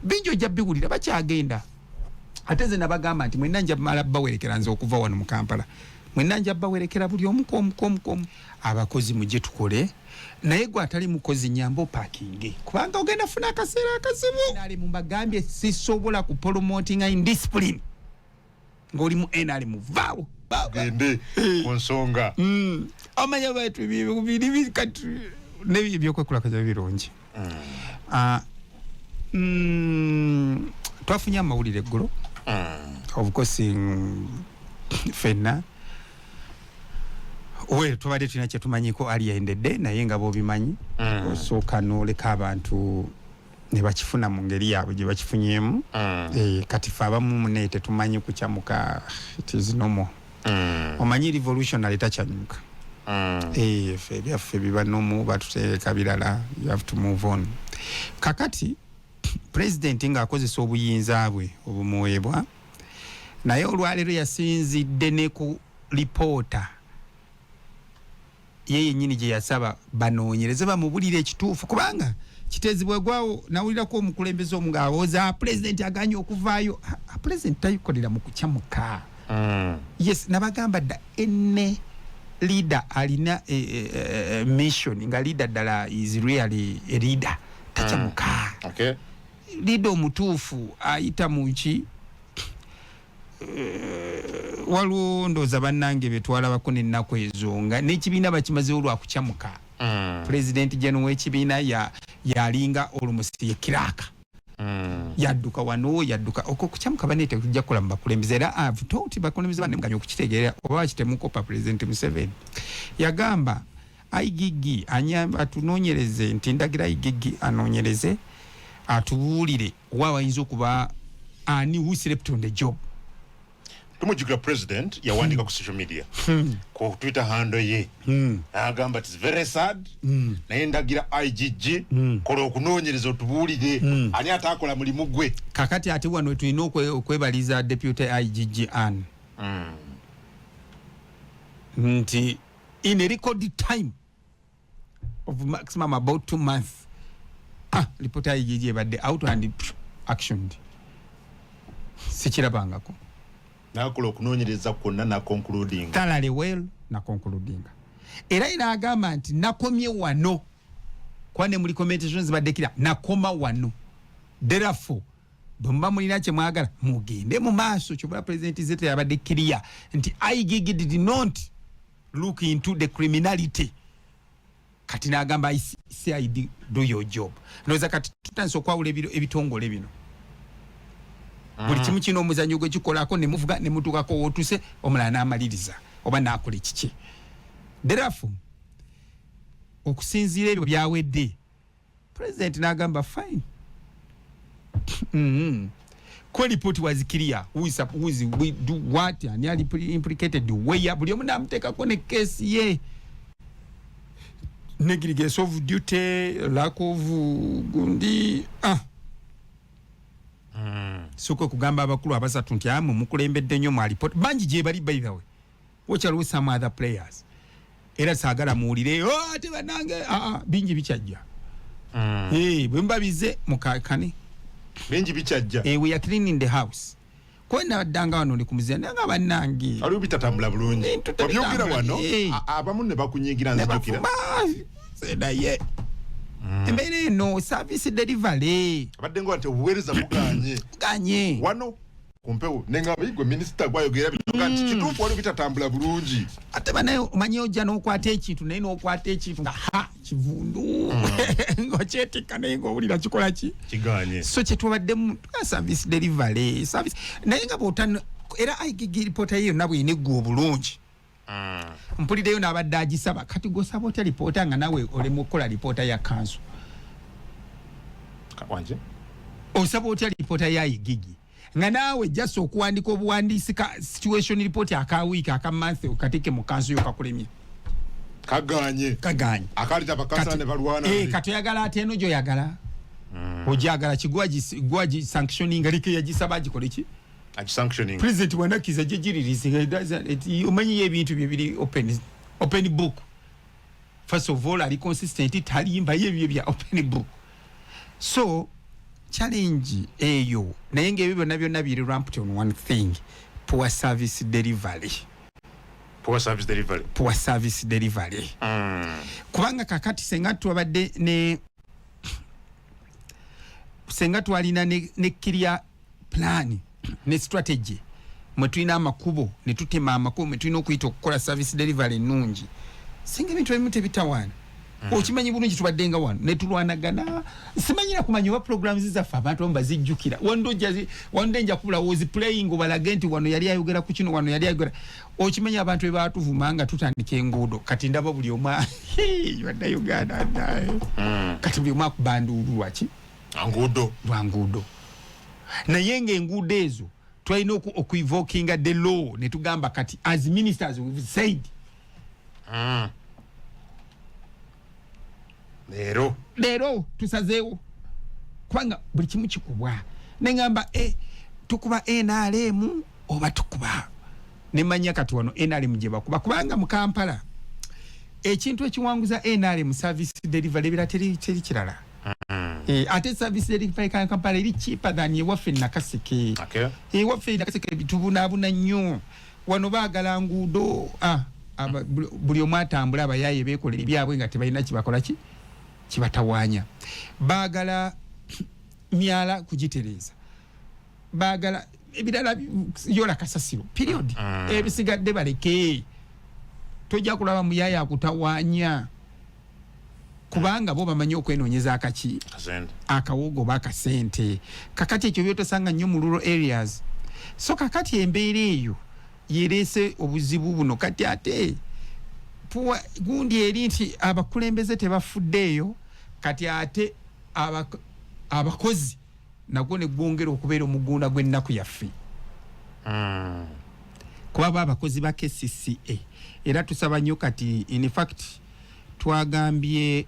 binjo jabbiwulira bakyagenda ate nze nabagamba nti mwenna nja mala bawerekera nze okuva wano mu Kampala mwenna nja bawerekera buli omukomu abakozi mujje tukole naye gwe atali mukozi nyambo parking kubanga ogenda funa akaseera akazibu nali mubagambye sisobola ku promoting indiscipline ngoli mu NRM muvaawo gende konsonga amanya batu bibiri kati nebi byokwekula kaja birungi twafunya amawulire eggulo of course fenna owe tubadde tulina kye tumanyiko ali yaendedde naye nga bobimanyi osooka n'oleka abantu ne bakifuna mu ngeri yaabwe gye bakifunyemu kati fe abamu mune tetumanyi kukyamuka it is normal omanyi revolutionary takyanyuka fe byaffe biba nomu batuteeka birala you have to move on kakati president nga akozesa obuyinza bwe obumuweebwa naye olwaleero yasinzidde ne ku lipoota yeye nyini gye yasaba banoonyereze bamubulire ekituufu kubanga kitezibwe gwawo nawulirako omukulembeze omugawooza president aganye okuvaayo president tayikolera mu kukyamuka yes nabagamba dda enne leader alina mission nga leader ddala is really a leader takyamuka okay leader omutuufu ayita munki waliwo ndooza bannange betwalabako n'ennaku ezo nga n'ekibiina bakimazewo lwakukyamuka president jeno w'ekibiina yalinga olumusi yekiraaka yadduka wano yadduka okwo kukyamuka baneete tujja kukola mu bakulembeze era avutoti bakulembeze banne muganya okukitegeera oba bakitemukopa president Museveni yagamba aigigi atunoonyereze nti ndagira aigigi anoonyereze atubuulire wawayinza okuba ani who slept on the job tumujjukira president yawandika ku social media ku Twitter handle ye agamba it's very sad naye ndagira IGG kola okunoonyereza otubuulire ani atakola mulimu gwe kakati ate wano tulina okwebaliza deputy IGG Ann nti in a record time of maximum about 2 months deputy IGG ebadde out and actioned sikirabangako nakola okunoonyereza kwonna na concluding talale well na concluding era ina agamba nti nakomye wano kwane muli commentations badekira nakoma wano therefore bamba mulina kye mwagala mugende mu maaso kyobula president zete yabadekiria nti IGG did not look into the criminality kati nagamba CID do your job noza kati tutanso kwawula ebitongole bino buli kimu kino omuzanyo gwe kikolako ne muvuga ne mutukako wotuse omulala n'amaliriza oba naakole kiki therefore okusinziira ebyo byawedde president n'agamba fine Kwa report was clear who is we do what and nearly implicated where buli omu n'amuteeka ko ne case ye negligence of duty lack of gundi soko kugamba abakulu abasatu nti amu mukulembedde nnyo mu report banji gye bali by the way watch out with some other players era sagala muulire ate banange bingi bikyajja bwe mbabize mukakane bingi bikyajja we are cleaning the house kwenda danga wano ndi kumuzenda nga banange ali bitatambula bulungi obyogera wano abamu ne bakunyigira nzijukira seda ye mbere no service delivery abadde ngo ate uwereza muganye wano kumpewo nenga bigwe minister gwayogera bitoka nti kitufu wali bitatambula bulungi ate banayo manyo ojja n'okwata ekintu naye n'okwata ekintu nga kivundu ng'okyetikka naye ng'owulira kikola ki kiganye so kye tubaddemu service delivery service naye nga bw'otano era IGG reporter yeyo nabwe inegwa obulungi mpuliddeyo n'abadde agisaba kati gosaba otya reporter nga nawe oli mu kukola reporter ya council wanje osaba otya reporter ya IGG nga naawe just okuwandika obuwandiisi ka situation report aka week aka month okateke mu council yokakulemye kaganye akalita bakasa ne balwana kati oyagala ate eno gyoyagala ojagala kigwaji sanctioning alike yagisaba gikole ki sanctioning president wanakiza jejiririze omanyi ebintu bibiri open book first of all ali consistent talimba yebyo bya open book so challenge eyo naye ng'ebyo byonna biri rampant on one thing, poor service delivery. Kubanga kakati senga twalina ne clear plan ne strategy mwe tulina amakubo ne tutema amakubo mwe tulina okuyita okukola service delivery ennungi, singa ebintu ebimu tebitawaana. Okimanyi bulungi tubadde nga wano ne tulwanagana, simanyira kumanya oba programs zaffe abantu abamu bazijjukira. Wande nja kubula was playing obalage nti wano yali ayogera ku kino, wano yali ayogera. Okimanyi abantu be baatuvuma nga tutandika enguudo, kati ndaba buli omu yadda Uganda kati buli omu akubanduulu lwaki lwa nguudo. Naye ng'enguudo ezo twalina okuivokinga the law ne tugamba kati as ministers we've said Lero tusazeewo kubanga buli kimu kikubwa. Nengamba tukuba NRM oba tukuba nemanya kati wano NRM gye bakuba kubanga mu Kampala ekintu ekiwanguza NRM service delivery ebira teri kirala. Ate service delivery Kampala eri cheaper than ewaffe Nakaseke. Ewaffe Nakaseke bitubunaabuna nnyo. Wano baagala nguudo buli omu atambula abayaaye beekolera ebyabwe nga tebalina kibakola kibatawanya. Baagala myala kugitereza, baagala ebirala yola kasasiro period. Ebisigadde baleke, tojja kulaba muyaya akutawanya kubanga bo bamanyi okwenoonyeza akawogo bakasente. Kakati ekyo byotosanga nnyo mu rural areas. So kakati embeera eyo yereese obuzibu buno. Kati ate gundi eri nti abakulembeze tebafuddeeyo, kati ate abakozi nagwo ne gwongera okubeera omugunda gw'ennaku yaffe. Kuba abakozi ba KCCA era tusaba nnyo kati in fact twagambye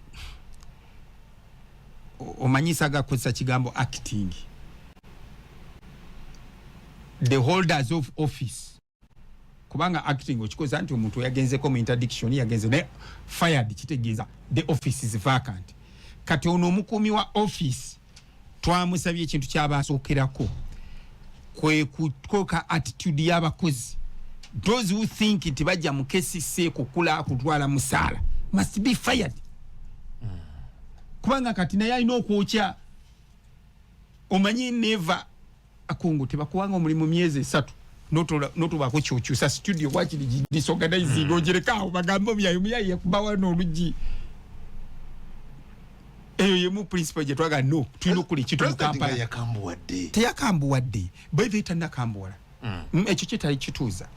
omanyisa agakozesa kigambo acting, the holders of office. Kubanga acting okikoza nti omuntu yagenzeko mu interdiction yagenze ne fired, kitegeeza the office is vacant. Kati ono omukuumi wa office twamusabye ekintu kyabasookerako kwe kukoka attitude y'abakozi. Those who think nti bajja mu KCCA kukula kutwala musaala must be fired. Kubanga kati naye alina okwokya. Omanyi never akungu tebakuwanga omulimu myezi 3 notubako kyokyusa studio wakiri disorganizing ogerekawo bagambo muyaye kubawa n'oluggi. Eyo yemu principle gye twaga no tulina okuli kitu mu Kampala teyakambuwadde bwevita nakambuwala. Ekyo kitali kituuza.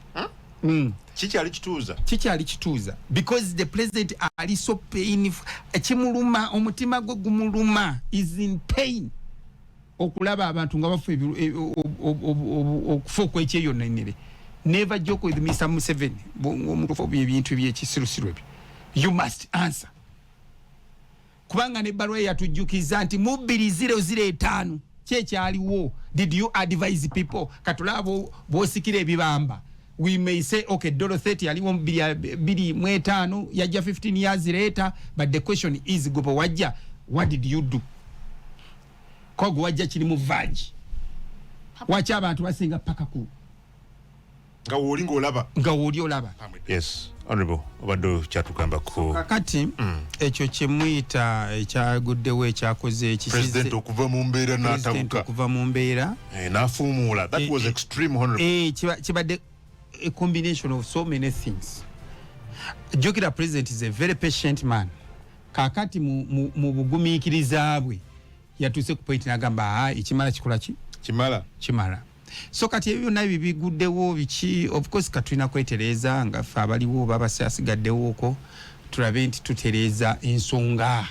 Kikyali kituuza because the president ali so painful. Ekimuluma omutima gwe gumuluma, is in pain okulaba abantu nga bafu okufa okwekyeyo nenere. Never joke with Mr. Museveni omuntu ofa ebintu ebyekisirusiru ebyo. You must answer. Kubanga ne barua yatujjukiza nti mu 2005 kyekyaliwo. Did you advise people? Katulabo bosikire ebibamba. We may say okay $30 aliwo 2.5 yajja 15 years later, but the question is gobo wajja, what did you do? Kogo wajja kiri mu vaji wacha abantu basinga paka ku nga woli olaba. Yes, honorable obaddo kyatugamba ko kakati ekyo kyemuyita ekyaguddewo ekyakoze president okuva mu mbeera n'atabuka n'afuumuula. That was extreme, honorable. Kibadde a combination of so many things. Jukira president is a very patient man. Kakati mu bugumiikiriza bwe yatuse ku point nagamba ekimala kikola kimala. So kati ebyo nabi biguddewo biki, of course katulina kwetereza nga ffe abaliwo babasigaddewo okwo tulabe nti tutereza ensonga.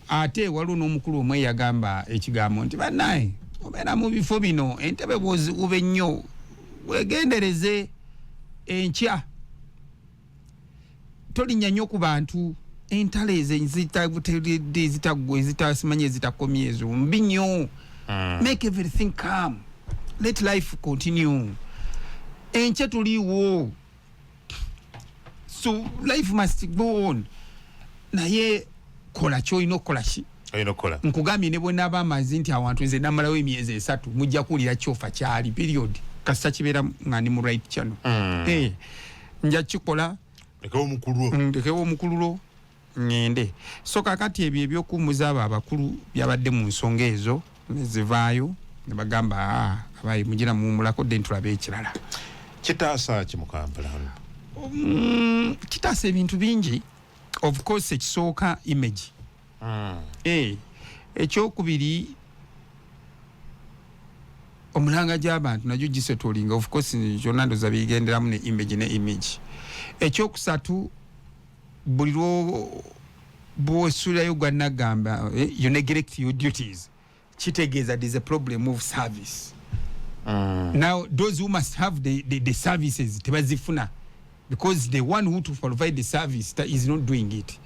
Ate waliwo n'omukulu omwe yagamba ekigambo nti bannaye obeera mu bifo bino entebe bw'oziwube nnyo wegendereze enkya tolinnya nnyo ku bantu. Entale ezitasimanye ezitakomye ezo mbi nnyo. Make everything calm, let life continue. Enkya tuliwo, so life must go on. Naye kola kyolina okukola ki nkugambye ne bwe naaba amazi nti awantu nze namalawo emyezi 3 mujja kuwulira kyofa kyali period kasita kibeera nga ndi mu right channel nja kikola ndekewo omukululo ngende so kakati ebyo ebyokuumuza abo abakulu byabadde mu nsonga ezo nezivaayo ne bagamba abayi mugira muwumulako dde ntulabe ekirala kitaasa ki mu Kampala kitaasa ebintu bingi of course ekisooka image ekyokubiri omulanga gy'abantu najyo gisetolinga of course kyonna ndoza bigenderamu ne image ekyokusatu buli lwo bw'osuulayo gwannagamba you neglect your duties kitegeeza there is a problem of service now those who must have the services tebazifuna because the one who to provide the service is not doing it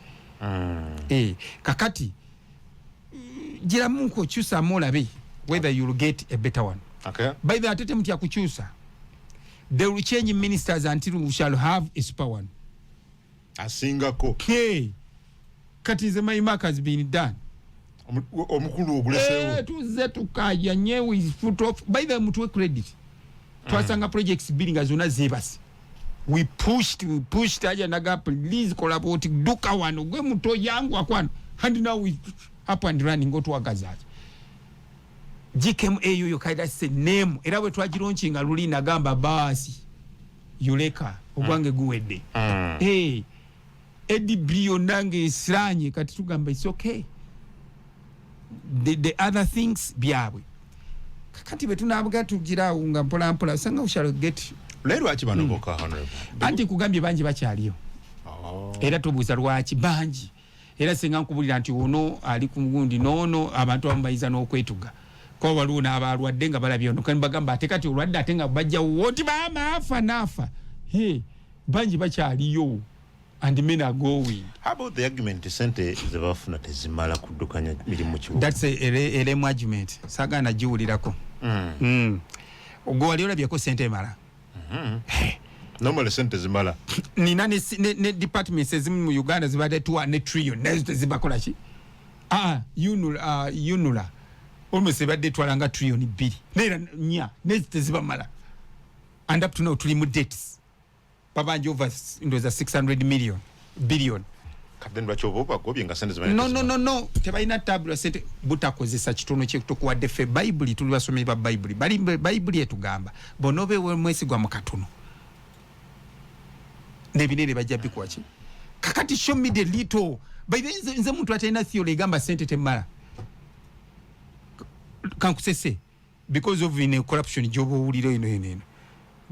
kakati giramu nkokyusa mulabe whether you will get a better one. Okay. By the attempt ya kukyusa, they will change ministers until we shall have a super one. Asingako. Hey, kati the my mark has been done. Omukulu ogulesewo. Tuze tukaya nyewe is foot off. By the mutwe credit. Twasanga projects bidding azuna zebasi. We pushed aja naga please collaborate duka wano gwe muto yangu akwano. And now we up and running go to Agazaji. GKMA yo kaida se name era bwe twagironchinga luli nagamba basi yuleka ogwange guwedde edi brio nange isiranye kati tugamba it's okay the other things byabwe kakati betunabuga tugira unga mpola sanga ushall get lero akibano boka honorable anti kugambye banji bakyaliyo era tubuza lwaki banji era senga nkubulira nti ono ali ku mugundi nono abantu abayiza n'okwetuga ko waliwo n'abalwadde nga balabye ono kandi bagamba ate kati olwadde ate nga bajja woti baama nafa banji bakyaliyo and men are going. How about the argument sente zebafuna tezimala kuddukanya mirimu kibuga? That's a argument sagana jiwulirako ogwo wali olabyeko sente mala normally sente zimala nina ne departments ezimu mu Uganda zibadde 2 trillion nezo zibakola ki yunula almost badde twalanga trillion 2 nera nya nezo zibamala and up to now tuli mu debts babanje over ndoza 600 billion kadendwa choboba gobye nga sente zimala no tebalina tabula sente butakozesa kitono kye tukuwadde fe Bible tuli basomyi ba Bible bali Bible etugamba bonobe mwesigwa mu katono nebinene bajja bikwachi kakati show me the little by the nze muntu atena theory gamba sente temala kankusese because of in corruption jobo uliro ino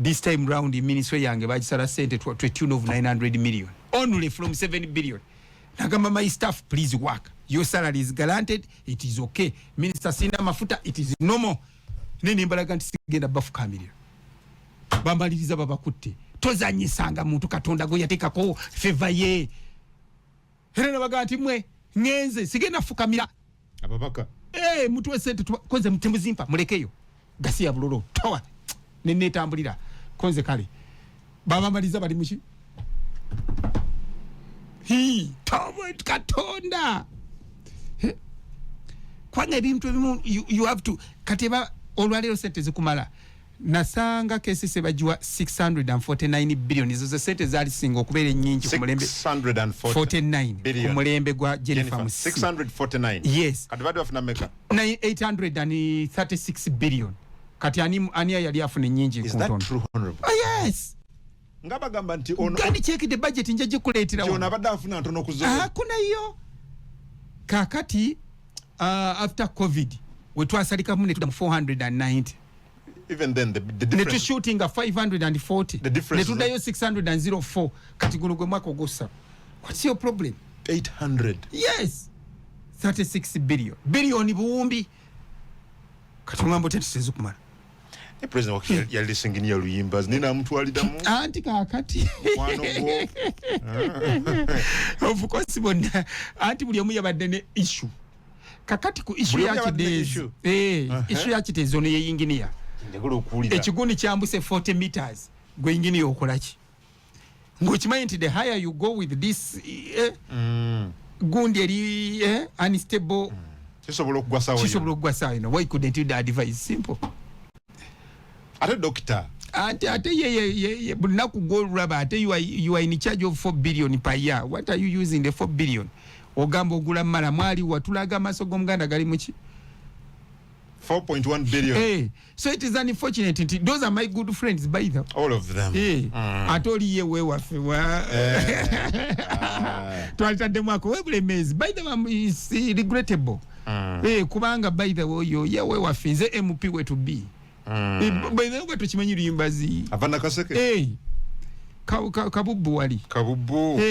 this time round the ministry yange bagisala sente to a tune of 900 million only from 7 billion nagamba my staff please work your salary is guaranteed it is okay minister sina mafuta it is normal nini mbalaga ntisigenda bafu kamilira bambaliriza babakutte tozanyisanga muntu katonda go yatekako favor ye herena bagati mwe ngenze sigenda fukamira ababaka mutu wesente konze mtemuzimpa mulekeyo gasiya bulolo towa nene tambulira konze kale baba maliza bali mushi towa katonda kwange bintu bimu you have to kateba olwalero sente zikumala nasanga kesi sebajwa 649 billion izo sente zali singo kubere nyingi ku mulembe 649 ku mulembe gwa Jennifer 649 yes kati bado afuna meka 836 billion kati ani yali afune nyingi ku ntondo. Is that true honorable? Yes ngaba gamba nti ono kandi check the budget nje jikuletira ono abada afuna ntono kuzo kuna hiyo kakati after covid we twasalika mu 490 even then the difference netu shooting a 540 the difference netu dayo 604 kati gulugwe mwako gosa what's your problem 800 yes 36 billion buumbi kati ngambo tetusezo kumala president wakati yali singini ya luyimba nina mtu alidamu anti kakati wanogo of course bonna anti buli omu yabadde ne issue kakati ku issue ya kidezi issue ya kidezi ono ye engineer ekigundi kyambuse 40 meters gwe engineer okolaki ngokimanyi nti the higher you go with this gundi eri unstable kisobola okugwa sawa ino. Why couldn't you advise? Simple. Ate doctor ate ye bunaku go rubber ate you are in charge of 4 billion per year. What are you using the 4 billion? Ogamba ogula mala mwali watulaga maso gomuganda gali muki 4.1 billion. So it is unfortunate. Those are my good friends by the all of them. Atoli ye we wafe twalitadde mwako webulemezi by the way is regrettable. Kubanga by the way ye we wafe nze MP we to be. By the way tukimanyi luyimbazi avana kaseke kabubu wali kabubu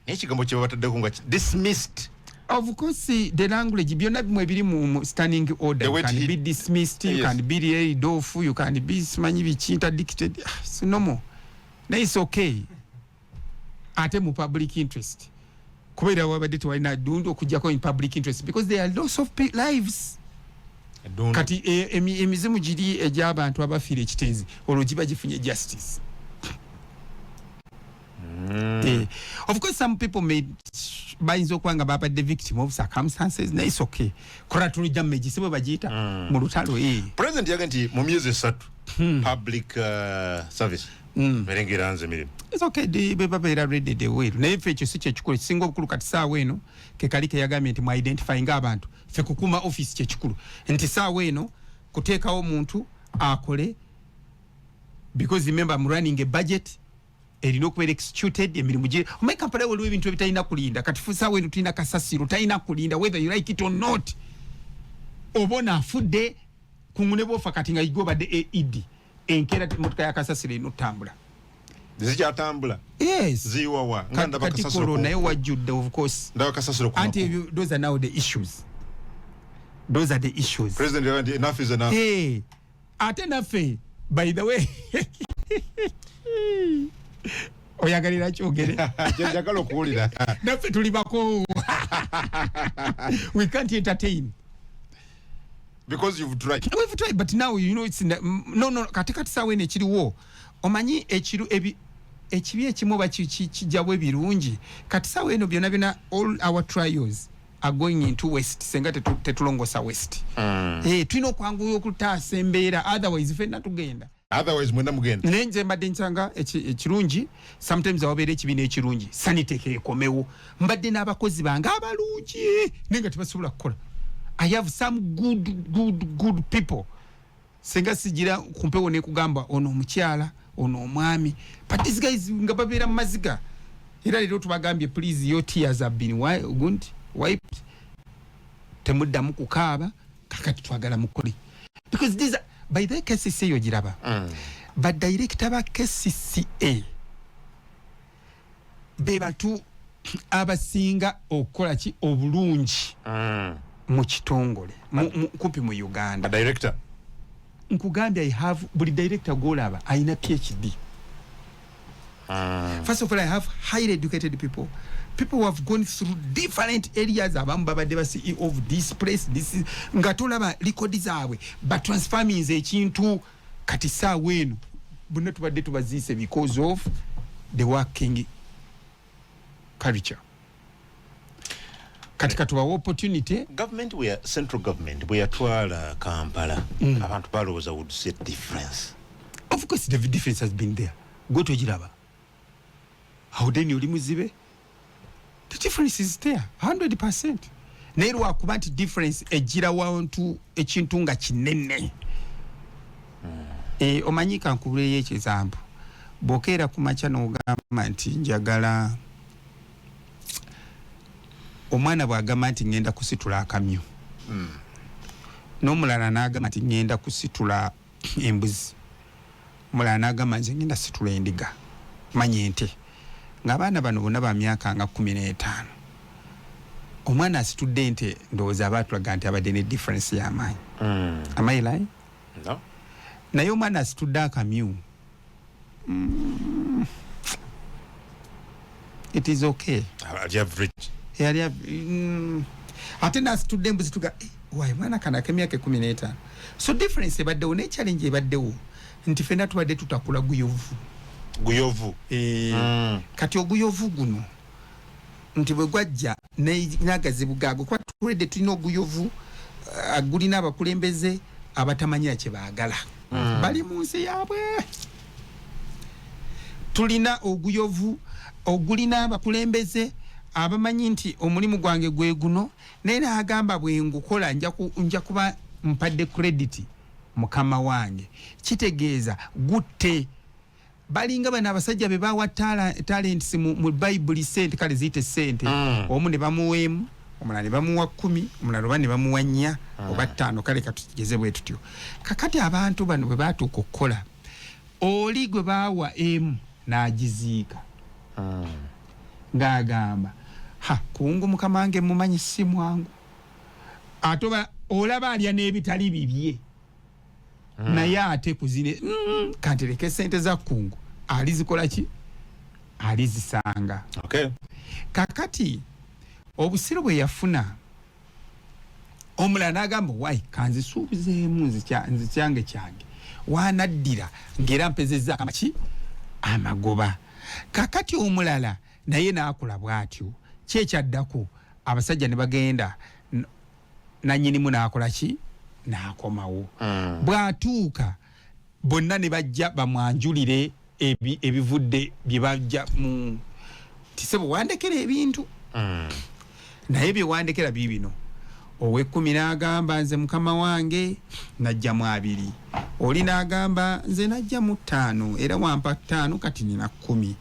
ekigambo kye batadde nga dismissed. Of course, the language byonna bimwe biri mu standing order. You can be dismissed, you can be laid off, you can be simanyi biki interdicted. It's normal. Na it's okay. Ate mu public interest. Kubera wabadde tuwalina dundu okujjako in public interest because there are lots of lives. Kati emizimu giri egy'abantu abafiira ekitenzi olwo giba gifunye justice. Of course, some people may bayinza okwanga baba the victim of circumstances. Na it's okay. Collateral damage sibo bagiyita mu lutalo. President yaga nti mu myezi 3 public service merengera nze mirimu. It's okay. The baba ready the way. Na ife ekyo si kyekikulu singa obukulu kati saawa eno ke kali ke yagambye nti mu identifying abantu fe kukuma office kyekikulu nti saawa eno kuteekawo omuntu akole because remember I'm running a budget. Erino kuba executed emirimu gye omeka mpale waliwo ebintu ebitalina kulinda kati fusa wenu tulina kasasiro talina kulinda whether you like it or not. Obona afudde kungune bofa kati nga igoba de ED enkera motoka ya kasasiro ino tambula zikyatambula. Yes ziwawa nganda bakasasiro corona yo wajudde of course ndawa kasasiro kwa anti those are now the issues. Those are the issues. President enough is enough. Ate nafe by the way oyagalira kyogere njagala okuwulira naffe tuli bako we can't entertain because we've tried but now you know it's no katikati sawa ene ekiriwo omanyi ekiru ekibi ekimu bakijjawo ebirungi kati sawa eno byonna all our trials are going into west senga tetulongosa west tulina okwanguya okutaasa embeera otherwise fenna tugenda. Otherwise mwenda mugenda nenze mbadde nchanga ekirungi sometimes awabeera ekibiina ekirungi saniteke ekomewo mbadde n'abakozi bange abalungi nenga tebasobola kukola. I have some good people senga sigira kumpewo nekugamba ono omukyala ono omwami but these guys nga babeera mu maziga era leero tubagambye please your tears have been wiped temuddamu kukaaba kakati twagala mukole because these are by the KCCA yogiraba but director ba KCCA be batu abasinga okola ki obulungi mu kitongole kupi mu Uganda. Director nkugambye I have buli director golaba aina PhD. First of all, I have highly educated people who have gone through different areas. Abamu babadde ba CEO of this place, this is ngatolaba records zaabwe but transforming ekintu kati saawa eno bonna tubadde tubaziise because of the working culture. Katika tuwa opportunity government where central government where twala Kampala abantu balowooza would see difference. Of course the difference has been there. Go to Jiraba. How then you limuzibe? The difference is there 100%. Nairo akubanti difference ejira wantu ekintu nga kinene. Omanyika nkubuleye ekizambo. Bokera kumacha n'ogamba nti njagala omwana bwagamba nti ngenda kusitula akamyu. N'omulala n'agamba nti ngenda kusitula embuzi. Omulala n'agamba nti ngenda situla endiga. Manye ente. Ng'abaana bano bonna ba myaka nga 15. Omwana asitudde ente ndowooza abaatulaga nti abadde ne difference y'amaanyi. Am I lying? No. Naye omwana asitudde akamyu. It is okay. Average. Ate nasitudde embuzi tuga wayi mwana kana k'emyaka 15. So difference ebaddewo ne challenge ebaddewo nti ffenna tubadde tutakula guyovu. Kati oguyovu guno nti bwe gwajja n'agazibu gaago kuba tuledde tulina oguyovu agulina abakulembeze abatamanyira kye baagala bali mu nsi yaabwe. Tulina oguyovu ogulina abakulembeze abamanyi nti omulimu gwange gwe guno naye n'agamba bwe ngukola nja kuba mpadde credit mukama wange. Kitegeeza gutte balinga bana abasajja be bawa talents mu Bible sente kale ziyite sente omu ne bamuweemu omulala ne bamuwa 10 omulala oba ne bamuwa 4 oba 5 kale katugeze bwe tutyo. Kakati abantu bano bwe batuuka okukola oli gwe baawa emu n'agiziika ng'agamba kungu mukama wange mumanyi si mwangu atoba olaba alya n'ebitali bibye naye ate kuzine kantereke sente za kungu alizikola ki alizisanga. Okay. Kakati obusiru bwe yafuna omulala n'agamba wayi kanzisuubuzeemu nzikyange kyange waanaddira ng'era mpezezza amaki amagoba. Kakati omulala naye n'akola bw'atyo kyekyaddako abasajja ne bagenda nannyinimu n'akola ki n'akomawo. Bw'atuuka bonna ne bajja bamwanjulire ebivudde bye bajja mu tisebo wandekera ebintu naye bye wandekera bibino ow'ekkumi n'agamba nze mukama wange najja mu 2 oli n'agamba nze najja mu 5 era wampa 5 kati nina 10.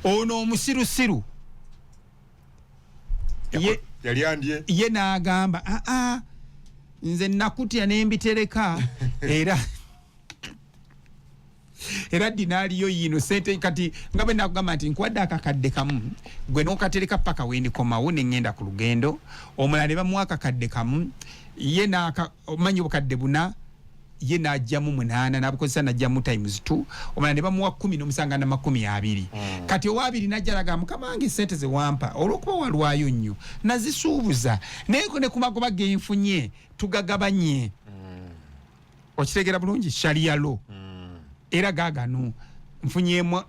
Ono omusirusiru yali andye ye n'agamba nze nakutya n'embitereka era dinaaliyo yino sente kati nga bwe nakugamba nti nkwadde akakadde kamu gwe n'okatereka paka wendikomawo ne ngenda ku lugendo omulala ne bamuwa akakadde kamu ye omanyi obukadde 4 ye n'ajjamu 8 n'abukozesa n'ajjamu times 2 omulala ne bamuwa 10 n'omusanga na 20. Kati owa2 n'ajja laga mukama wange sente ze wampa olw'okuba walwayo nnyo nazisuubuza naye ne ku magoba genfunye tugagabanye. Okitegeera bulungi shaliyalo era gaagano nfunyemu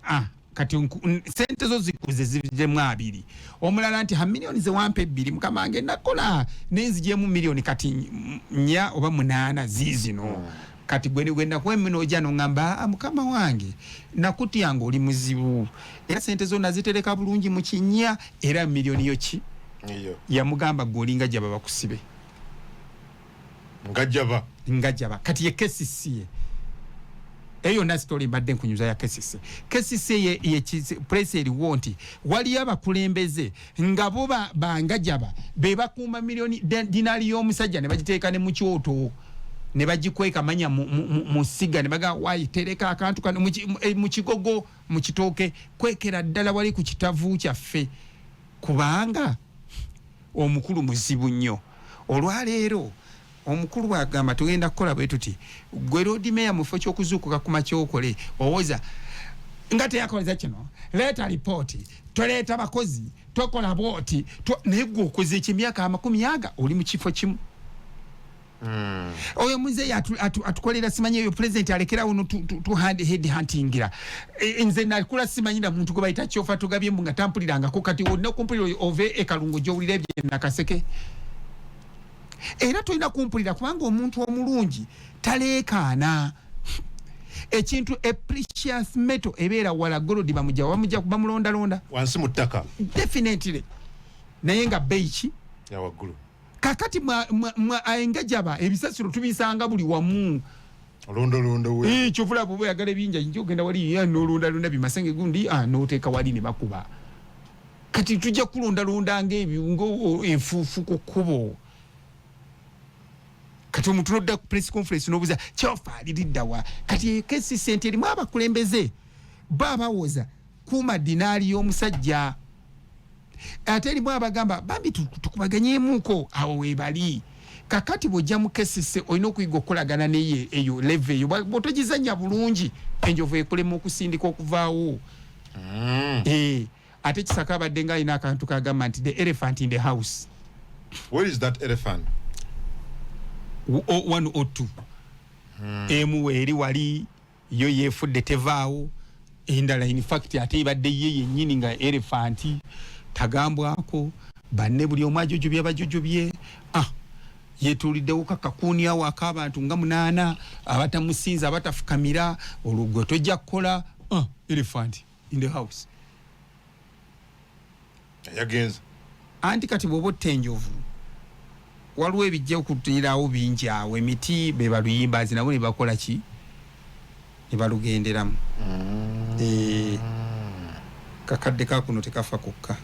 kati sente zo zikuze zivudemu 2 omulala nti million ze wampa 2 mukama wange nakola nenzijemu million kati 4 oba 8 zizino kati gwenda kwemino ojano ngamba mukama wange nakutyanga oli muzibu era sente zo nazitereka bulungi mu kinya era million yo ki yamugamba gwolinga jaba bakusibe ngajaba kati ye kesisiye eyo na story badde nkunyuza ya kesisi ye press eriwo nti wali abakulembeze nga bo bangajaba be bakuuma milioni dinali y'omusajja ne bagiteeka ne mu kyoto ne bagikweka manya mu siga ne baga wayitereka akantu kano mu kigogo mu kitooke kwekera ddala wali ku kitavu kyaffe kubanga omukulu muzibu nnyo olwaleero omukulu wagamba tugenda kukola bwe tuti gwe road mayor mufo ky'okuzuukuka ku makyokole owoza nga teyakoleza kino leeta report toleeta bakozi tokola bwoti naye gwe okoze ekimyaka 10 oli mu kifo kimu. Oyo muzeeyi atukolera simanyi eyo president alekera uno tu head huntingira nze nakula simanyira muntu gwe bayita kyofa tugabye nga tampulirangako kati olina kumpulira ove ekalungo gy'owulira ebye nakaseke era tolina kumpulira kubanga omuntu omulungi taleekaana ekintu precious metal ebeera wala gold bamujja bamulondalonda wansi mu ttaka definitely naye nga beiki ya waggulu. Kakati engajaba ebisasiro tubisanga buli wamu londo we chofula bwe yagala binja njogenda wali ya nolonda bimasenge gundi noteeka wali ne bakuba kati tujja kulonda ngebyungo enfuufu ku kubo kati omuntu nodda ku press conference nobuza kyofa aliddawa kati kesi sente erimu abakulembeze babawoza kuma dinali y'omusajja ate erimu abagamba bambi tukubaganyemuko awo webali kakati bwojja mu kesise olina okuyiga okukolagana neye eyo leve eyo bwotogizanya bulungi enjovu ekolemu okusindika okuvaawo ate Kisaka abadde nga alina akantu kagamba nti the elephant in the house. Where is that elephant? 1 or 2 emu eri wali yo yefudde tevaawo endala in fact ate ibadde ye yennyini nga elephant tagambwako banne buli omu ajujubye bajujubye yetuuliddewo kakakuni awo ak'abantu nga 8 abatamusinza abatafukamira olugwe tojja kukola elephant in the house yagenza anti kati bw'oba otta enjovu waliwo ebijja okutuirawo bingi awo emiti be baluyimbazi nabo ne bakola ki ne balugenderamu kakadde kakuno tekafa kokka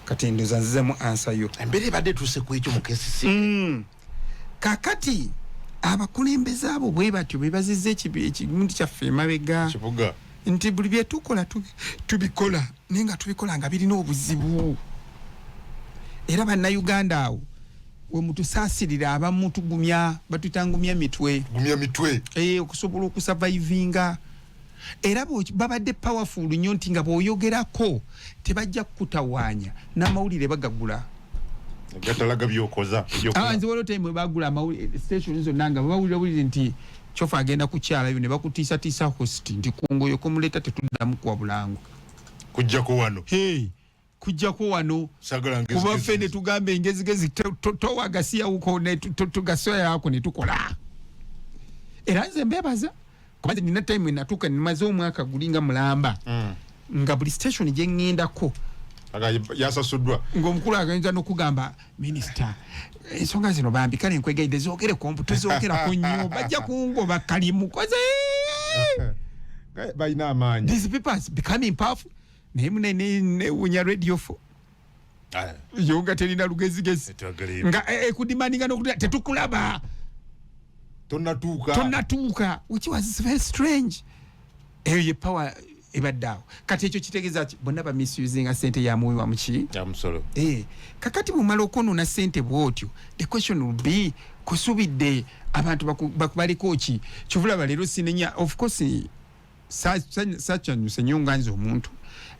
kati ndoza nzizemu ansa yo embere badde tuse ku ekyo mu KCC kakati abakulembeze abo bwe batyo bebazize ekigundu kyaffe emabega kibuga nti buli bye tukola tubikola naye nga tubikola nga birina obuzibu era bannayuganda awo we mutusaasirira abamu tugumya batutangumya mitwe okusobola okusavaivinga era babadde powerful nnyo nti nga bw'oyogerako tebajja kukutawaanya n'amawulire bagagula gatalaga byokoza nze waliwo time bagula amawulire station zonna nga bawulire nti chofa agenda kukyalayo ne bakutiisatiisa host nti kungoyo komuleeta tetuddamu kuwa bulango kujjako wano kujjako wano kuba ffe ne tugamba engezigezi towagasiyawo tugasoyako ne tukola era nze mbebaza kubanze nina time natuuka nimaze omwaka gulinga mulamba nga buli station gye ŋŋendako yasasuddwa ng'omukulu agayinza n'okugamba minisita ensonga zino bambika nenkwegaidde zoogereko tezoogerako nnyo bajja kungoba kalimu koze balina amaanyi these people is becoming powerful naye munewunya radio fo yo nga terina lugezigezi nga ekudimandinga n'okutula tetukulaba tonnatuuka which was very strange eyo ye power ebaddawo kati ekyo kitegeeza bonna ba misusinga sente ya muwi wa muki yamusolo kakati bumala okwonona sente bwotyo the question will be kusubidde abantu bakubaliko ki kivulaba leero sinenya of course sachanyuse nnyo nga nze omuntu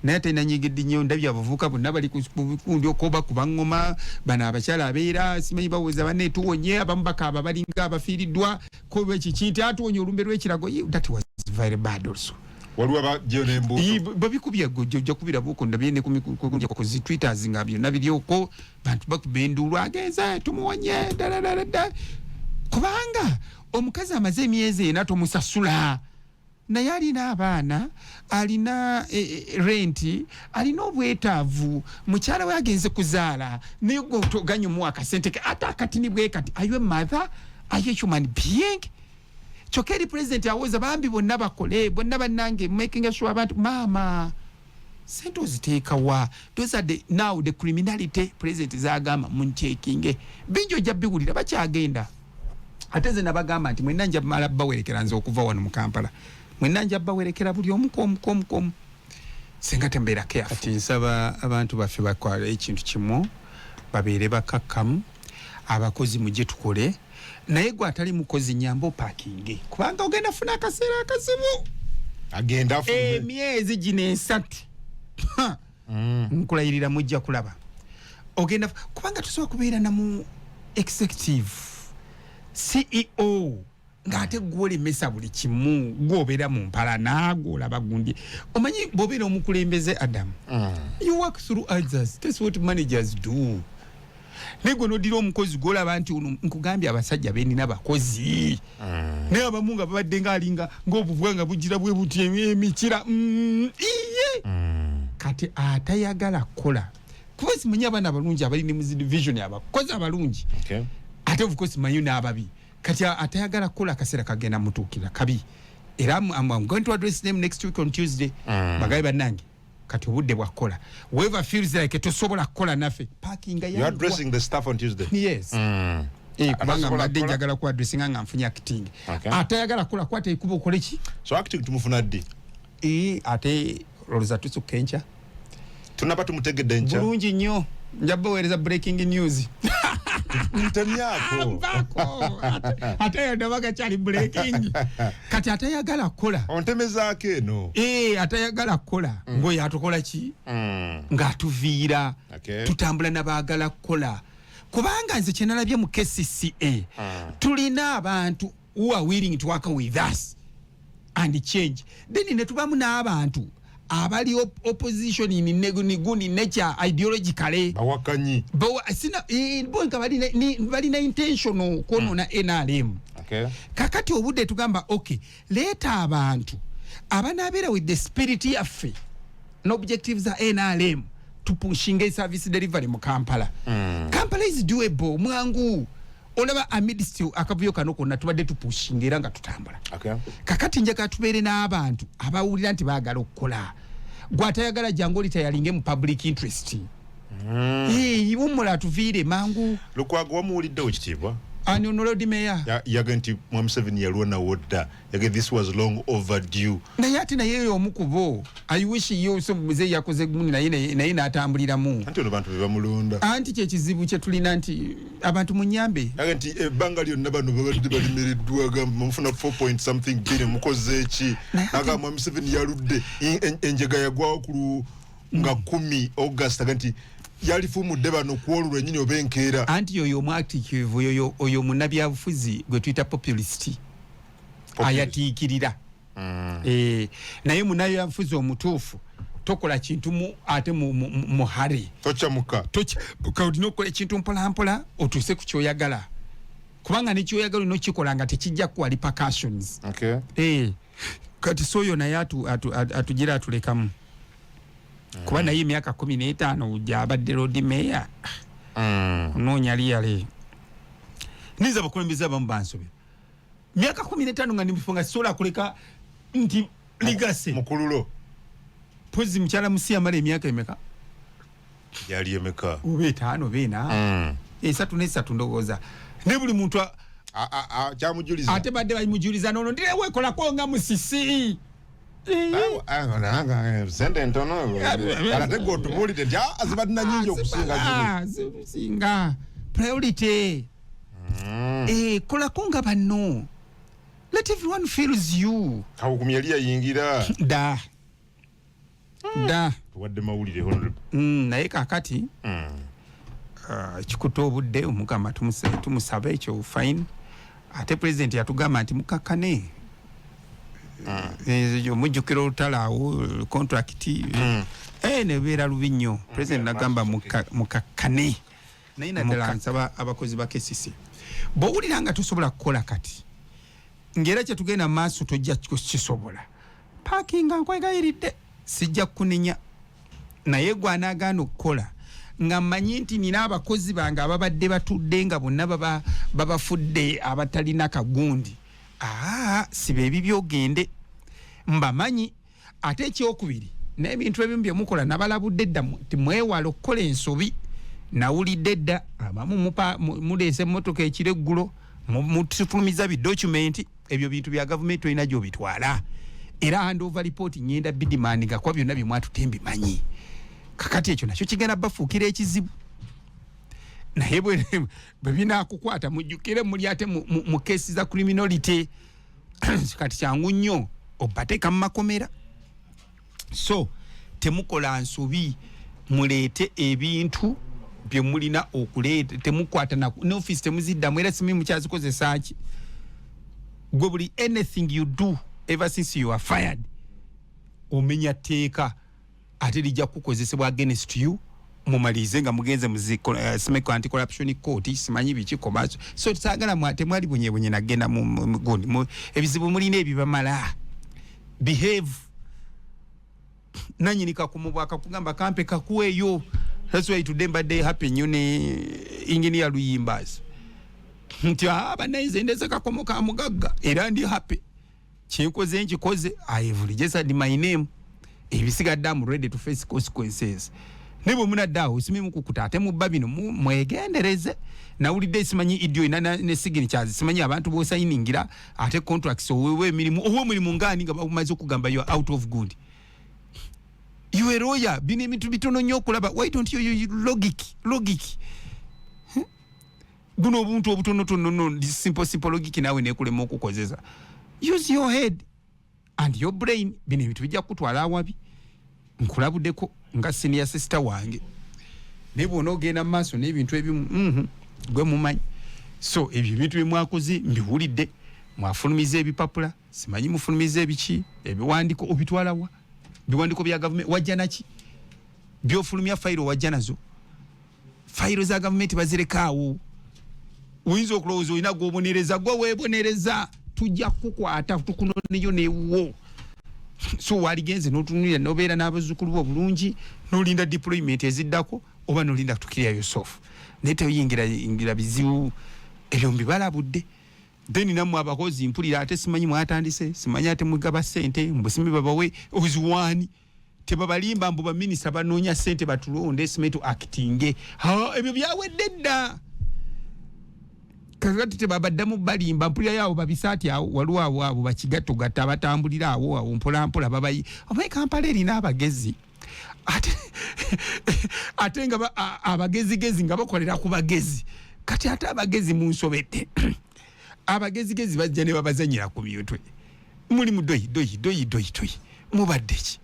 naye ate nanyigidde nnyo ndabye abavubuka bonna bali ku bikundi okoba kuba ngoma bano abakyala abeera simanyi bawoza banne tuwonye abamu bakaaba balinga abafiiriddwa koba ekiki nti atuwonye olumbe lw'ekirago that was very bad also waliwo abajeyo n'embuuso babikubye ojja kubira buko ndabye ne ku zi twitters nga byonna biryoko bantu bakuba enduulu agenza tumuwonye dadadada kubanga omukazi amaze emyezi 4 tomusasula naye alina abaana alina renti alina obwetaavu mukyala we agenze kuzaala naye ganyumuwa akasente ke ate akatini bwe kati ayo mother ayo human being kyokka eri president awoza bambi bonna bakole bonna bannange making sure abantu maama sente oziteekawa those are now the criminality president zagamba munchekinge bingi ojja biwulira bakyagenda ate ze nabagamba nti mwenna nja mala bawerekera nze okuva wano mu Kampala mwenna nja bawerekera buli omukomu senga tembeera careful kati nsaba abantu baffe bakwala ekintu kimu babeere bakakkamu abakozi mujje tukole naye gwe atali mukozi nyambo parking kubanga ogenda funa akaseera akazibu agenda emyezi gino 3 nkulayirira mujja kulaba ogenda kubanga tusobola kubeera namu executive CEO ng'ate gwolemesa buli kimu gwobeera mu mpala naago olaba gundi omanyi bw'obeera omukulembeze Adam you work through others that's what managers do nego nodira omukozi golaba nti nkugambye abasajja benina bakozi naye abamu nga babadde ngaalinga ng'obuvwanga bugira bwe buti emikira kati atayagala kukola kuba simanyi abaana abalungi abali ne mu division abakozi abalungi ate of course manyi n'ababi kati atayagala kukola akaseera kagenda mutuukira kabi era I'm going to address them next week on Tuesday bagaye bannange kati obudde bwakola whoever feels like tosobola kukola naffe parking you are addressing the staff on Tuesday yes kubanga mbadde njagala ku addressing nga nfunye acting atayagala kukola kwate ikuba okole ki so acting tumufuna ddi ate oloza tusukka enkya tunaba tumutegedde enkya bulungi nnyo njabba weereza breaking news ntemyako ate yodabaga kyali breaking kati atayagala kukola ontemezaako eno atayagala kukola ngoyo atukola ki ng'atuviira tutambula n'abaagala kukola kubanga nze kyenalabye mu KCCA tulina abantu who are willing to work with us and change then ne tubamu n'abantu abali opposition in neguni nature ideologically bawakanyi sina bonka balina intentional konona NRM. Okay. Kakati obudde tugamba okay, leta abantu abanabera with the spirit yaffe no objectives za NRM to pushing service delivery mu Kampala. Kampala is doable mwangu. Olaba amidst akavuyo kano konna tubadde tupushingira nga tutambula. Okay. Kakati njaka tubere n'abantu abawulira nti baagala okukola. Gwatayagala jangoli tayalinge mu public interest. Iwumula tuviire mangu. Lukwago wamuwulidde ekitiibwa. Ani Lord Mayor. Yagenti Museveni yalwana wodda. Yage this was long overdue. Naye ate naye omukubo. I wish you so muze yakoze guni naye natambuliramu. Anti ono bantu bebamulonda. Anti kyekizibu kye tulina nti abantu munyambe. Yagenti ebbanga lyonna bano babadde balimereddwa gamba mufuna 4 something billion mukoze eki. Agamba Museveni yaludde enjega yagwawo ku nga 10 August agenti yalifumudde bano kuolulwe nyinyi obenkeera. Anti yoyo omwactive oyo munnabyabufuzi gwe tuyita populist. Ayatiikirira. Naye munnabyabufuzi omutuufu tokola kintu ate mu hurry. Tochamuka olina okukola ekintu mpolampola otuuse ku kyoyagala. Kubanga nekyoyagala olina okikola nga tekijja kuwa repercussions. Okay. Kati soyo naye atugira atulekamu. Kuba naye emyaka 15 gyabadde Lord Mayor. Noonya liyale. Niza bakulembeze abamu bansobe. Myaka 15 nga nimufunga sola kuleka nti ligase. Mukululo. Pozi mchala amala emyaka emeka? Yali emeka. Ube 5 bena. Esatu nesatu ndogoza. Ne buli muntu kyamujuliza. Ate badde bamujuliza nono ndire wekola kwonga musisi. Sente ntono alatego otubulide nja azibadina nyingi okusinga singa priority kola konga banno, let everyone feels you kabukumyelia yingira da wadde mawulire honorable naye kakati kikuta obudde omukama tumusabe ekyo fine ate president yatugamba nti mukakane mujjukira olutalawo contract nebeera lubi nnyo president nagamba mukakkane naye naddala nsaba abakozi ba KCC bw'owulira nga tosobola kukola kati ng'era kyetugenda maaso tojja kisobola paakinga nkwegayiridde sijja kunenya naye gwanagaana okukola nga mmanyi nti nina abakozi bange ababadde batudde nga bonna babafudde abatalina kagundi sibe ebibyo ogende mbamanyi ate ekyokubiri n'ebintu ebimu bye mukola nabalabudde dda timwewala okukola ensobi nawulidde dda abamu muleese emmotoka ekireggulo mutufulumiza bidokumenti ebyo bintu bya gavumenti olina gy'obitwala era handover report ngenda bidimani nga kwa byonna bye mwatutembi manyi kakati ekyo nakyo kigenda bafuukira ekizibu naye bwe binaakukwata mujjukire muli ate mu kesi za criminality kati kyangu nnyo obateeka mu makomera so temukola nsobi muleete ebintu bye mulina okuleeta temukwata n'office temuziddamu era simi mukyazikozesa ki gwe buli anything you do ever since you are fired omenya tteeka ate lijja kukozesebwa against you mumalize nga mugenze Smeko Anti-Corruption Court simanyi bikikoma so tsagala temwali bunyebunye nagenda mu gundi ebizibu mulina ebibamala behave nanyini kakumubwaka kugamba kampe kakuweyo that's why today mbadde happy nyune engineer Luyimbas nti abanaize ndeze kakomo ka mugagga era ndi happy kinkoze nkikoze I have registered my name ebisigadde am ready to face consequences nebo munaddawo simimu kukutate mu babino mwegendereze nawulidde simanyi idio ina ne signatures simanyi abantu bo signingira ate contracts owewe emirimu ngani nga bamumaze okugamba you are out of good you a lawyer bine emintu bitono nnyo okulaba why don't you logic guno obuntu obutonotono simple logic nawe nekulema okukozeza use your head and your brain bine emintu bijja kutwala awabi nkulabuddeko nga senior sister wange nebo n'ogenda mu maaso n'ebintu ebimu gwe mumanyi so ebyo ebintu byemwakoze mbiwulidde mwafulumiza ebipapula simanyi mufulumiza ebiki ebiwandiko obitwalawa biwandiko bya government wajja naki byofulumya fayiro wajja nazo fayiro za government bazirekaawo uyinza okulowooza olina gwobonereza gwe weebonereza tujja kukwata tukunoneyo newo so waligenze n'otunulira n'obeera n'abazzukulu bo bulungi n'olinda deployment eziddako oba n'olinda kutukirira yourself naye toyingira bizibu ebyo mbibalabudde then nammwe abakozi mpulira ate simanyi mwatandise simanyi ate mugaba ssente mbusimi babawe oziwani tebabalimba mbu baminisita banoonya ssente batulonde esimetu actinge ebyo byawedde dda kakati tebabaddamu balimba mpulira yawo babisaati awo waliwo abo bakigattogatta abatambulira awo mpolampola babayi omanyi Kampala erina abagezi ate nga abagezigezi nga bakolera ku bagezi kati ate abagezi munsobedde abagezigezi bajja ne babazanyira ku myotwe muli mu doyi mubadde ki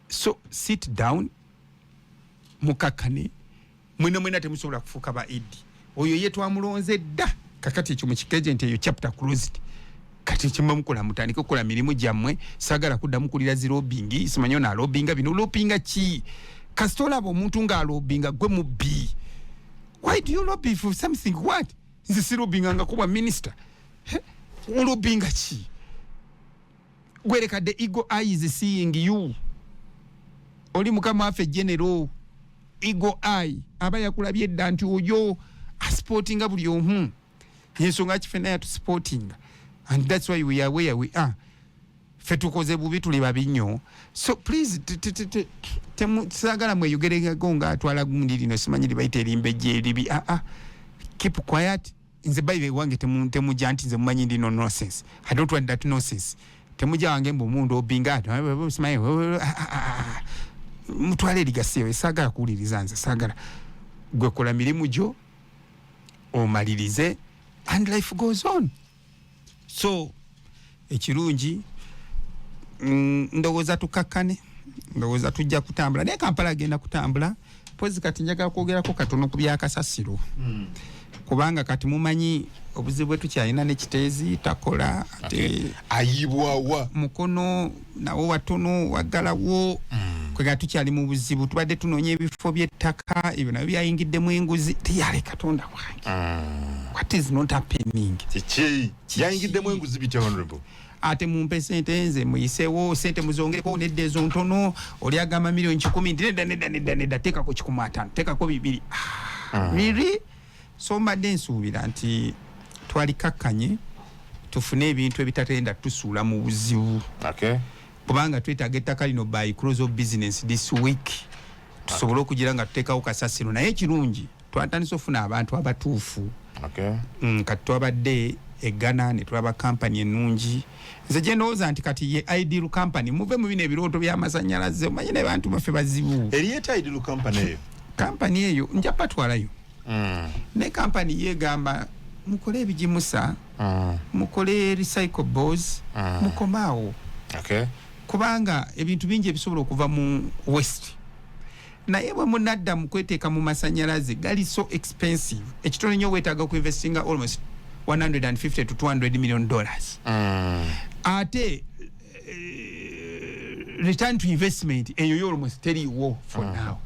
so sit down mukakane mwena temusobola kufuuka ba idi oyo ye twamulonze dda kakati ekyo mu kikejenti eyo chapter closed kati kimba mukola mutandika okukola mirimu gyammwe sagala kuddamu kulira zirobingi simanyo na lobinga bino lopinga ki kasitola abo omuntu nga alobinga gwe mu B why do you lobby for something what nze sirobinga nga kuba minister olobinga ki gwereka the eagle eye is seeing you oli mukama afe general eagle eye aba yakulabye edda nti oyo sportinga buli omu yensonga kifena ya sporting and that's why we are where we are fetukoze bubi tuli babinyo so please sagala mweyogere gonga atwala gundi lino simanyi libaite elimbe je libi keep quiet nze bayibe wange temujja nti nze mumanyi ndi no nonsense I don't want that nonsense temujja wange mbu mundu obinga simanyi mutwale ligasiyo sagala kuwuliriza nze sagala gwe kola mirimu gyo omalirize and life goes on so ekirungi ndowooza tukakkane ndowooza tujja kutambula naye Kampala agenda kutambula pozi kati njagala kwogerako katono ku byakasasiro kubanga kati mumanyi obuzibu tukyalina n'ekiteezi takola ate ayibwawa mukono nawo watono waggalawo kwega tukyali mu buzibu tubadde tunoonya ebifo by'ettaka ebyo nabyo byayingiddemu enguzi tiyale Katonda wange what is not happening kiki yayingiddemu enguzi bitya honorable ate mumpe sente nze muyiseewo sente muzongereko nedda ezo ntono oli agamba milioni 10 nedda teekako 15 teekako 2 really so mbadde nsuubira nti twalikakkanye tufune ebintu ebitatenda tusuula mu buzibu kubanga twetaaga ettaka lino by close of business this week tusobole okugira nga tuteekawo kasasiro naye ekirungi twatandise ofuna abantu abatuufu kati twabadde eggana ne tulaba kampani ennungi nze gye ndowooza nti kati ye ideal company muve mu bino ebirooto by'amasannyalaze omanyi ne bantu baffe bazibu eriyeta ideal company eyo kampani eyo nja patwalayo ne kampani yegamba mukole ebijimusa mukole recyclables mukomaawo kubanga ebintu bingi ebisobola okuva mu west naye bwe munadda mu kweteeka mu masannyalaze gali so expensive ekitono nnyo weetaaga kuinvestinga almost $150 to $200 million ate return to investment eyo almost teriiwo for now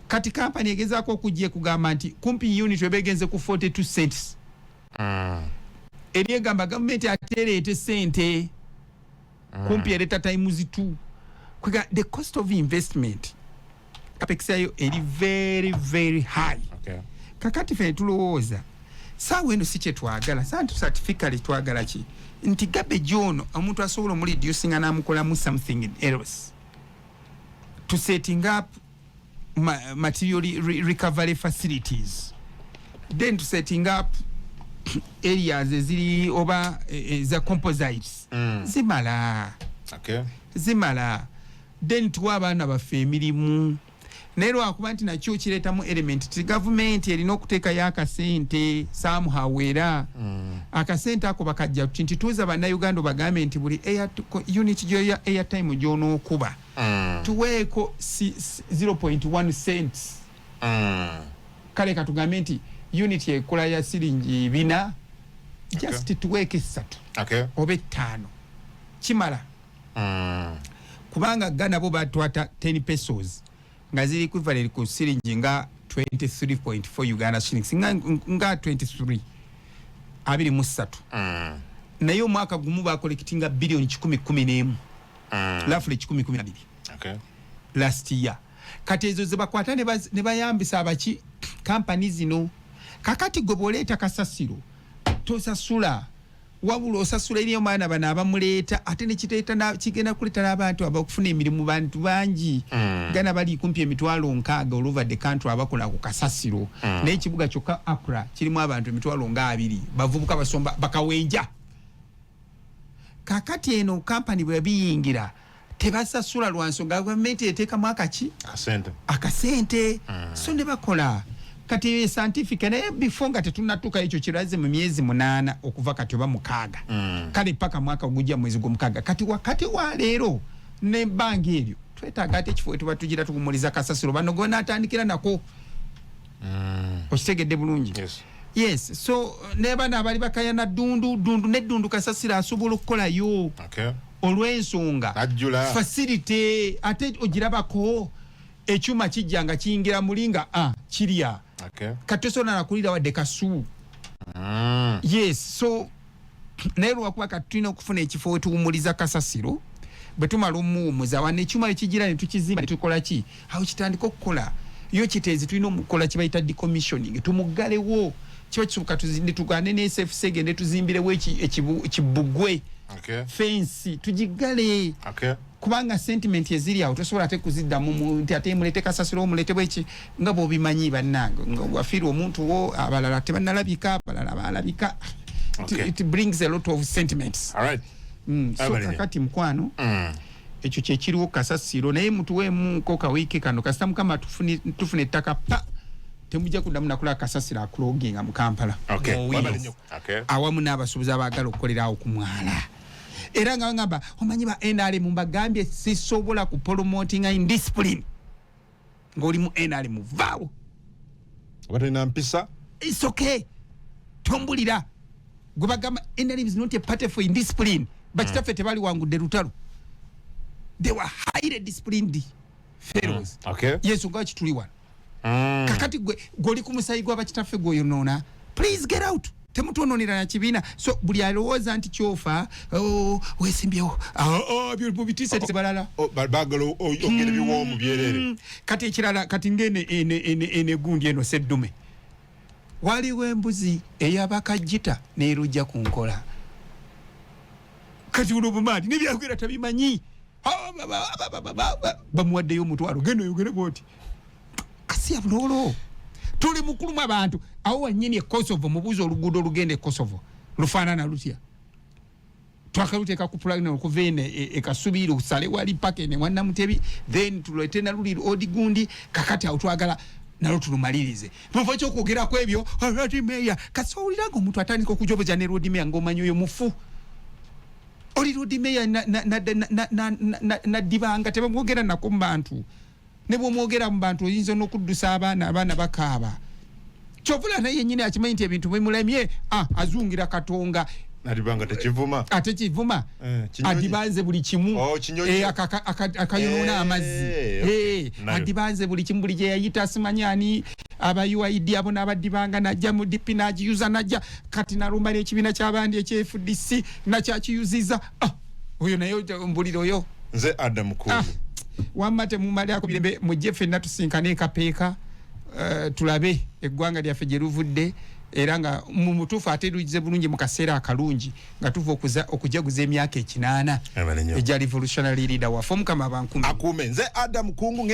kati kampani egezaako okujja kugamba nti kumpi unit ebegenze ku 42 cents eri egamba gavumenti ate ereete sente kumpi ereeta times 2 kwega the cost of investment capex yayo eri very very high kakati fene tulowooza saawa eno si kye twagala santu certificate twagala ki nti garbage ono omuntu asobola omureducinga n'amukolamu something else to setting up material recovery facilities then to setting up areas eziri oba za composites zimala then tuwa abaana baffe emirimu naye lwakuba nti nakyo kireetamu element ti gavumenti erina okuteekayo akasente somehow era akasente ako bakajja nti tuuza bannayuganda bagambe nti buli unit gyoya airtime gyonookuba tuweeko 0.1 cents kale katugambe nti unit ekola ya siringi 4 just tuweeke 3 oba 5 kimala kubanga Ghana bo batwata 10 pesos nga ziri equivalent ku siringi nga 23.4 Uganda shillings nga 23 abiri mu 3 nayo mwaka gumu ba collectinga bilioni 10 roughly 10 okay last year kati ezo zibakwata ne bayambisa abaki companies zino kakati goboleta kasasiro tosasula wabula osasula eri omwana bana abamuleta ate ne kiteeta na kigenda kuleta abantu abakufuna emirimu bantu bangi Ghana bali kumpi emitwalo nkaaga all over the country abakola ku kasasiro n'ekibuga kyokka Accra kirimu abantu emitwalo nga 2 bavubuka basomba bakawenja kakati eno company bwe biyingira tebasasula lwansonga gavumenti eteeka mwaka ki akasente so ne bakola kati scientific naye before nga tetunatuka ekyo kiraze mu myezi 8 okuva kati oba 6 kale paka mwaka ogujja mwezi gw'omukaaga kati wakati wa leero ne bangi eryo twetaaga ate ekifo tuba tugira tugumuliza kasasiro bano gona atandikira nako okitegedde bulungi yes so nebana abali bakayana dundu kasasiro asobola okukolayo okay olw'ensonga facility ate ogirabako ekyuma kijjanga kiyingira mulinga kirya okay katosona nakulira wadde kasu yes so nero wakuba katulina okufuna ekifo wetuwumuliza kasasiro bwe tumala omuwumuza wane ekyuma ekigira ne tukizimba ne tukola ki awo kitandika okukola yo kiteezi tulina omukola kibayita decommissioning tumugalewo kiba kisoboka tugane ne SFC gende tuzimbirewo ekibugwe okay fence tujigale okay kubanga sentiment eziri awo tosobola ate kuziddamu nti ate mulete kasasiro mulete bweki nga bobimanyi bannange nga wafiri omuntu wo abalala tebannalabika abalala balabika it brings a lot of sentiments all right so kakati mkwano ekyo kyekiriwo kasasiro naye mutuweemu ko kawiki kano kasita mukama tufune ettaka pa temujja kuddamu nakula kasasiro akuloginga mu Kampala awamu n'abasuubuzi abaagala okukolera awo ku mwala era nga ngamba omanyi ba NRM mbagambye sisobola ku promoting indiscipline ngoli mu NRM vaawo watina mpisa it's okay tombulira gubagamba NRM is not a party for indiscipline but tafe tebali wangudde lutalo they were highly disciplined fellows okay yes uga kituli wana kakati goli kumusayi gwa bakitafe goyonona please get out temutononera na kibina so buli alowooza nti kyofa wesimbyewo bitise tebalala bagalo ogere biwo mu byerere kati ekirala kati ngene ene gundi eno seddume waliwo embuzi eyabakajjita nerujja ku nkola kati ulubumadi nebyakwera tabimanyi bamuwaddeyo omutwalo genda oyogere bwoti kasiya bulolo tuli mukulu mu abantu awo wanyini e Kosovo mubuzo oluguudo olugende Kosovo lufaanana lutya twakaluteeka ku plugin okuvene ekasubiri usale wali pake ne wanna mutebi then tulete na luli odigundi kakati awo twagala nalo tulumalirize mufa kyo kwogera kwebyo alati meya kasawuliraga omuntu atandika okujoboza ne road meya ngomanyo yo mufu oli road meya na dibanga tebamwogera nako mu bantu nebo mwogera mu bantu oyinza n'okuddusa abaana bakaaba kyovula naye yennyini akimanyi nti ebintu bimulemye azungira katonga nadibanga tekivuma ate kivuma adibanze buli kimu akayonona amazzi adibanze buli kimu buli gye yayita simanyani aba UID abo n'abadibanga najja mu DP n'agiyuza najja kati nalumba n'ekibiina ky'abandi ekyFDC nakyakiyuziza oyo naye mbulira oyo nze Adam Kulu wamate mumali ako birebe mujje ffenna tusinkane kapeeka tulabe eggwanga lyaffe gye luvudde era nga mu mutuufu ate lugize bulungi mu kaseera akalungi nga tuva okujaguza emyaka 8 egya revolutionary leader waffe omukama abankume akume nze Adam Kungu